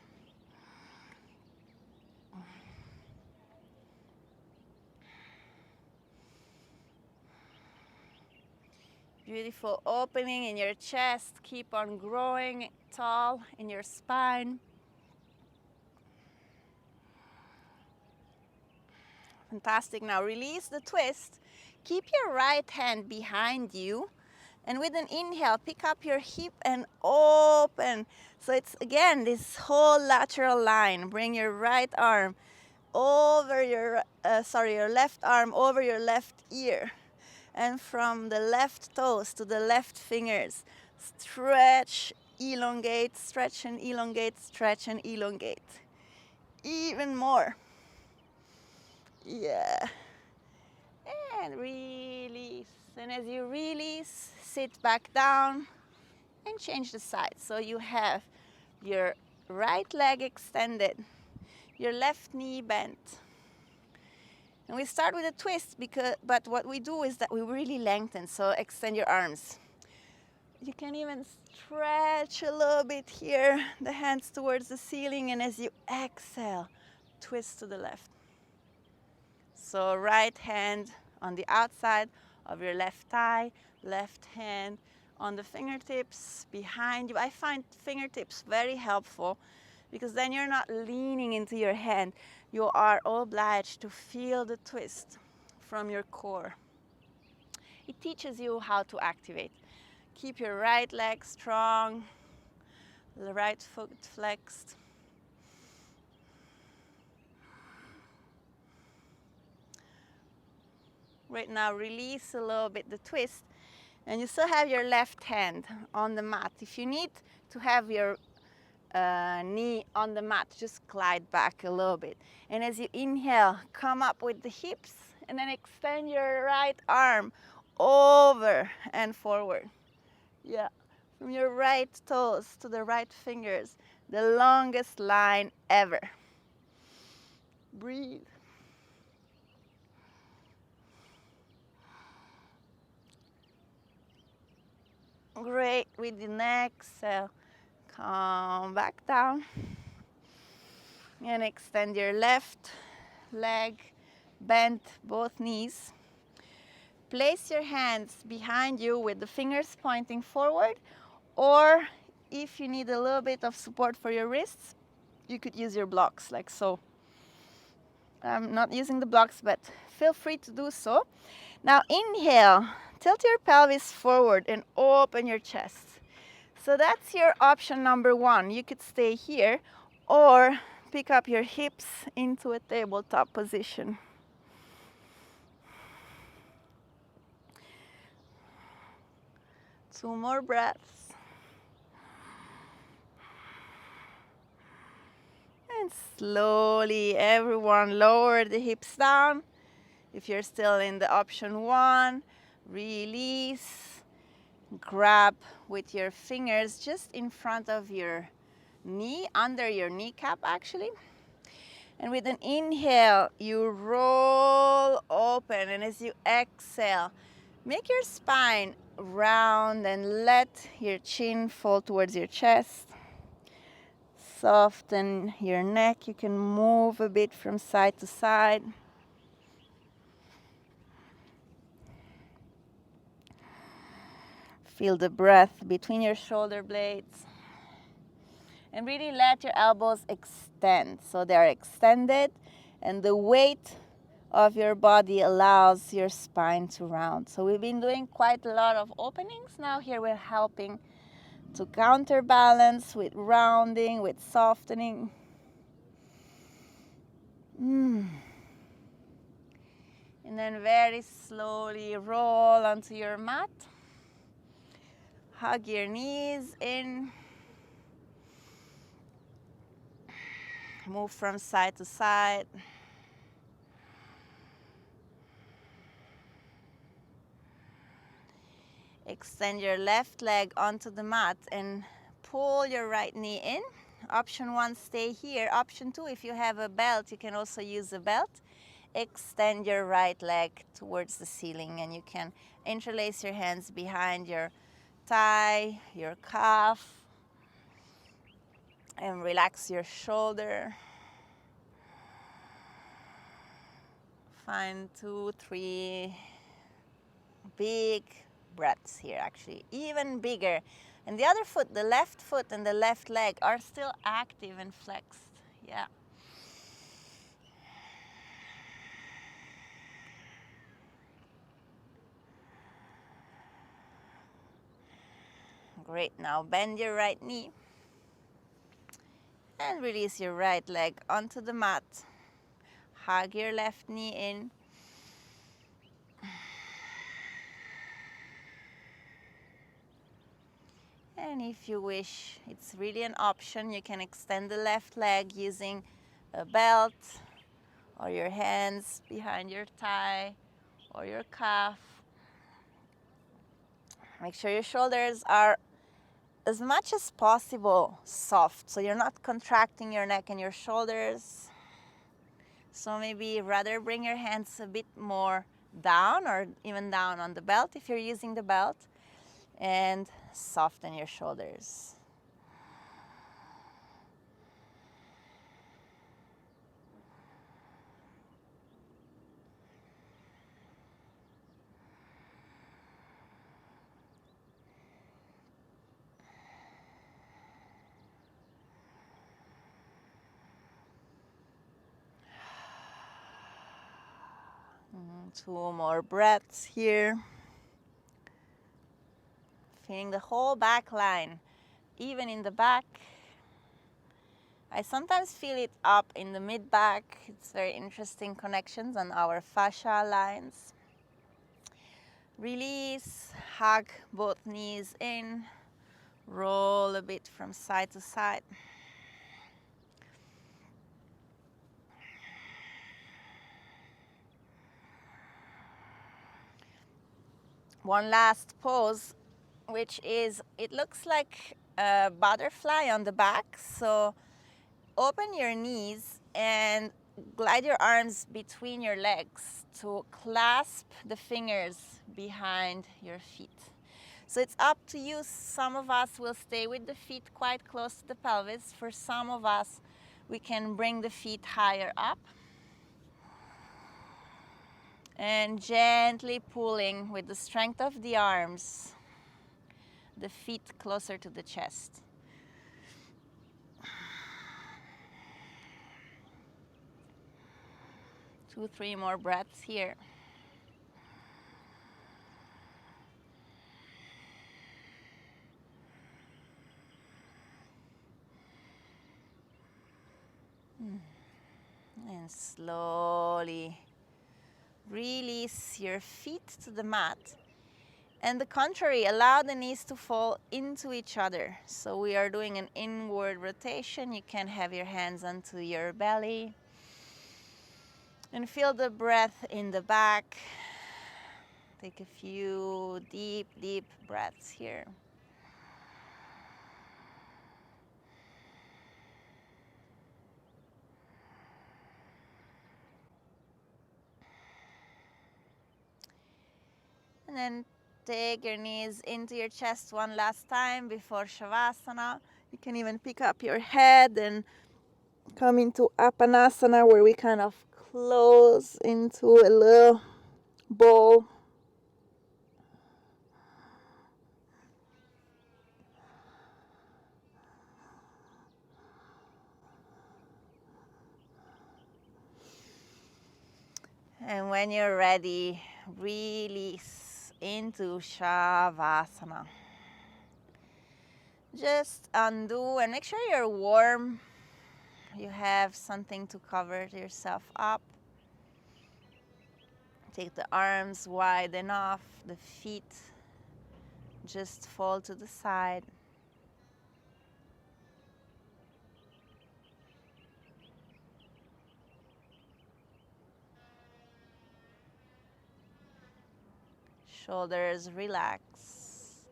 Beautiful opening in your chest. Keep on growing tall in your spine. Fantastic. Now release the twist. Keep your right hand behind you. And with an inhale, pick up your hip and open. So it's again this whole lateral line. Bring your right arm over your left arm over your left ear. And from the left toes to the left fingers, stretch, elongate, stretch and elongate, stretch and elongate. Even more. Yeah. And release. And as you release, sit back down and change the side. So you have your right leg extended, your left knee bent. And we start with a twist, but what we do is that we really lengthen, so extend your arms. You can even stretch a little bit here, the hands towards the ceiling, and as you exhale, twist to the left. So right hand on the outside of your left thigh, left hand on the fingertips behind you. I find fingertips very helpful because then you're not leaning into your hand. You are obliged to feel the twist from your core. It teaches you how to activate. Keep your right leg strong, the right foot flexed. Right now, release a little bit the twist, and you still have your left hand on the mat. If you need to have your knee on the mat, just glide back a little bit. And as you inhale, come up with the hips and then extend your right arm over and forward. Yeah, from your right toes to the right fingers, the longest line ever. Breathe. Great. With the exhale, come back down and extend your left leg, bend both knees. Place your hands behind you with the fingers pointing forward, or if you need a little bit of support for your wrists, you could use your blocks like so. I'm not using the blocks, but feel free to do so. Now inhale, tilt your pelvis forward and open your chest. So that's your option number one. You could stay here or pick up your hips into a tabletop position. Two more breaths. And slowly, everyone, lower the hips down. If you're still in the option one, release. Grab with your fingers just in front of your knee, under your kneecap actually. And with an inhale, you roll open. And as you exhale, make your spine round and let your chin fall towards your chest. Soften your neck. You can move a bit from side to side. Feel the breath between your shoulder blades. And really let your elbows extend. So they're extended and the weight of your body allows your spine to round. So we've been doing quite a lot of openings. Now here we're helping to counterbalance with rounding, with softening. And then very slowly roll onto your mat. Hug your knees in. Move from side to side. Extend your left leg onto the mat and pull your right knee in. Option 1, stay here. Option 2, if you have a belt, you can also use a belt. Extend your right leg towards the ceiling, and you can interlace your hands behind your thigh, your calf, and relax your shoulder. Find 2, 3 big breaths here, actually, even bigger. And the other foot, the left foot and the left leg are still active and flexed. Yeah. Great. Now bend your right knee and release your right leg onto the mat. Hug your left knee in. And if you wish, it's really an option. You can extend the left leg using a belt or your hands behind your thigh or your calf. Make sure your shoulders are as much as possible soft, so you're not contracting your neck and your shoulders. So maybe rather bring your hands a bit more down or even down on the belt if you're using the belt, and soften your shoulders. Two more breaths here. Feeling the whole back line, even in the back. I sometimes feel it up in the mid-back. It's very interesting connections on our fascia lines. Release, hug both knees in, roll a bit from side to side. One last pose, which is, it looks like a butterfly on the back. So open your knees and glide your arms between your legs to clasp the fingers behind your feet. So it's up to you. Some of us will stay with the feet quite close to the pelvis. For some of us, we can bring the feet higher up. And gently pulling with the strength of the arms, the feet closer to the chest. Two, three more breaths here. And slowly release your feet to the mat. And the contrary, allow the knees to fall into each other. So we are doing an inward rotation. You can have your hands onto your belly. And feel the breath in the back. Take a few deep, deep breaths here. And then take your knees into your chest one last time before Shavasana. You can even pick up your head and come into Apanasana, where we kind of close into a little bowl. And when you're ready, release into Shavasana. Just undo and make sure you're warm. You have something to cover yourself up. Take the arms wide enough, the feet just fall to the side. Shoulders relax.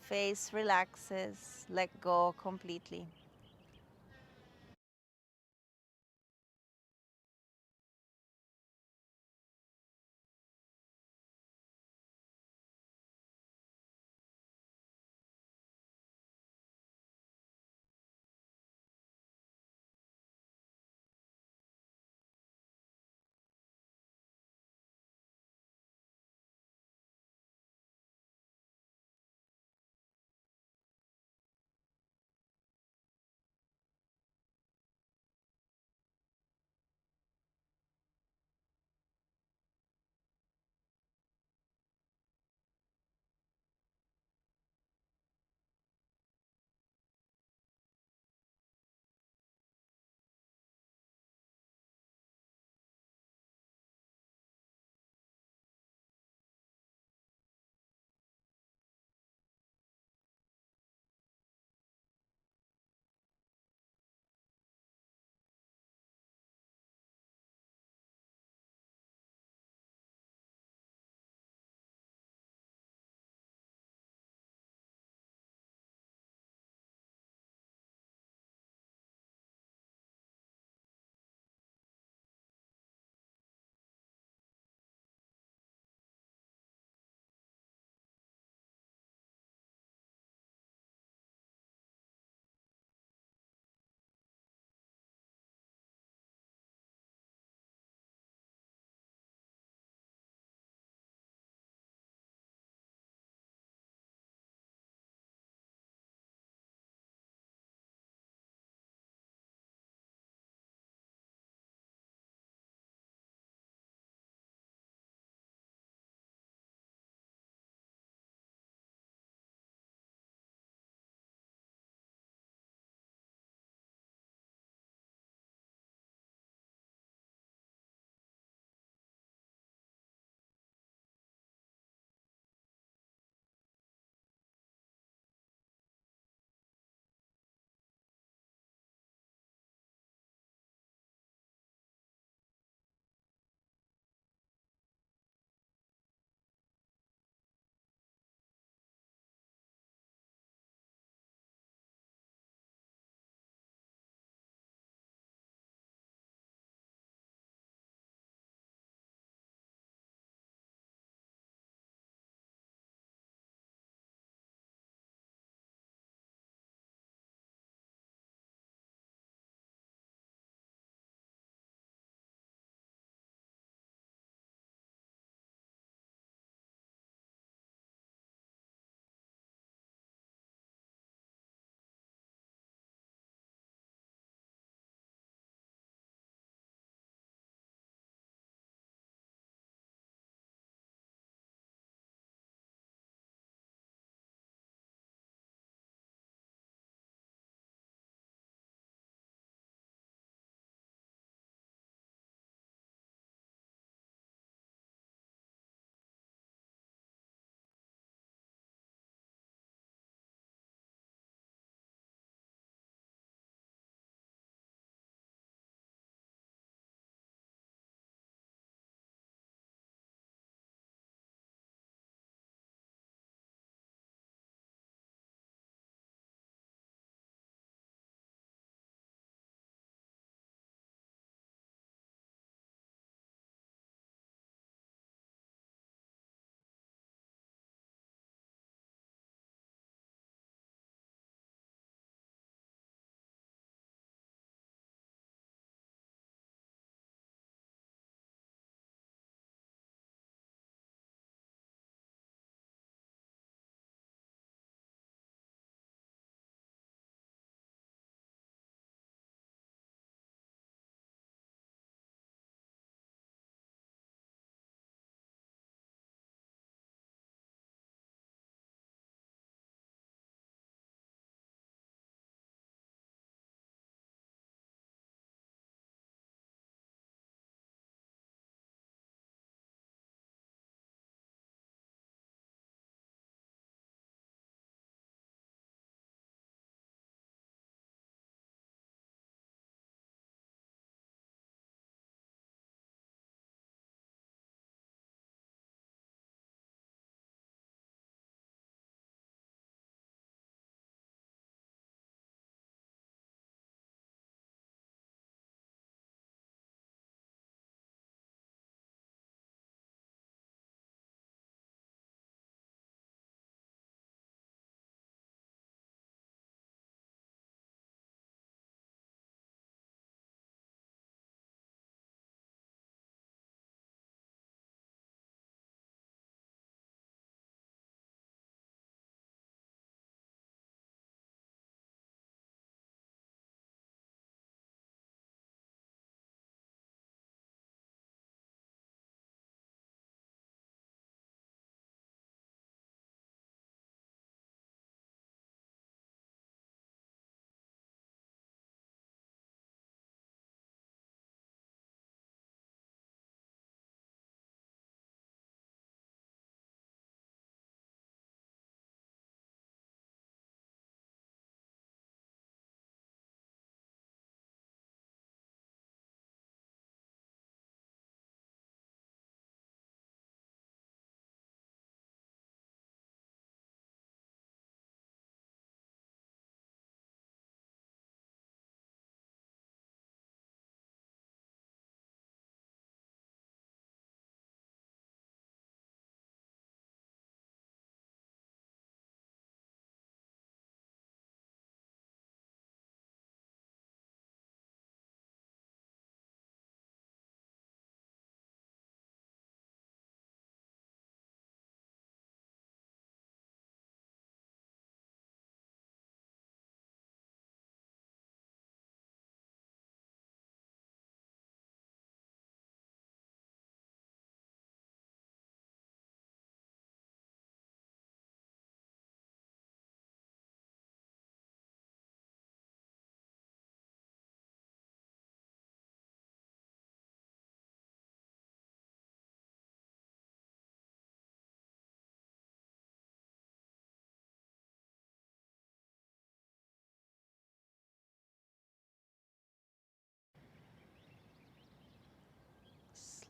Face relaxes. Let go completely.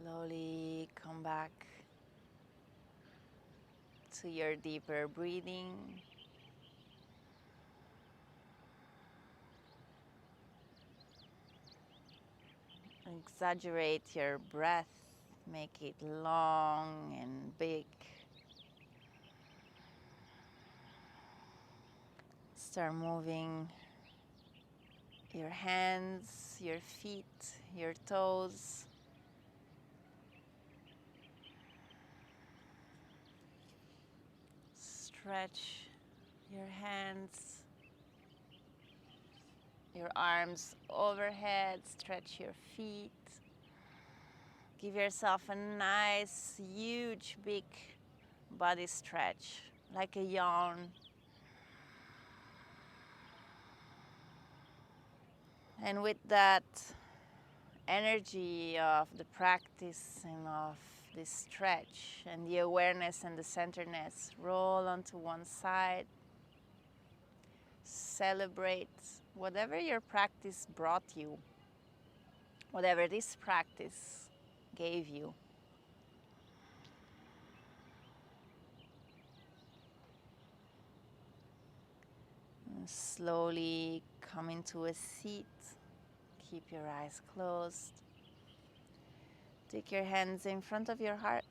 Slowly come back to your deeper breathing. Exaggerate your breath, make it long and big. Start moving your hands, your feet, your toes. Stretch your hands, your arms overhead, stretch your feet. Give yourself a nice, huge, big body stretch, like a yawn. And with that energy of the practice and of this stretch and the awareness and the centeredness, roll onto one side. Celebrate whatever your practice brought you, whatever this practice gave you. And slowly come into a seat. Keep your eyes closed. Take your hands in front of your heart.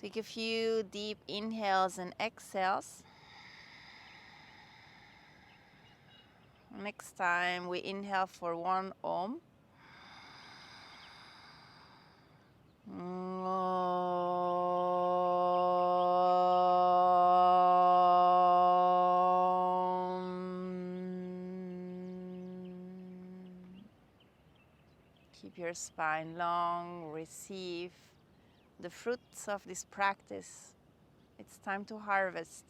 Take a few deep inhales and exhales. Next time we inhale for 1 Om. Keep your spine long, receive the fruits of this practice. It's time to harvest.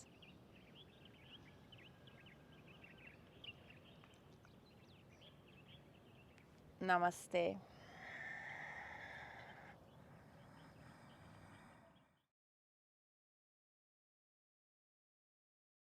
Namaste.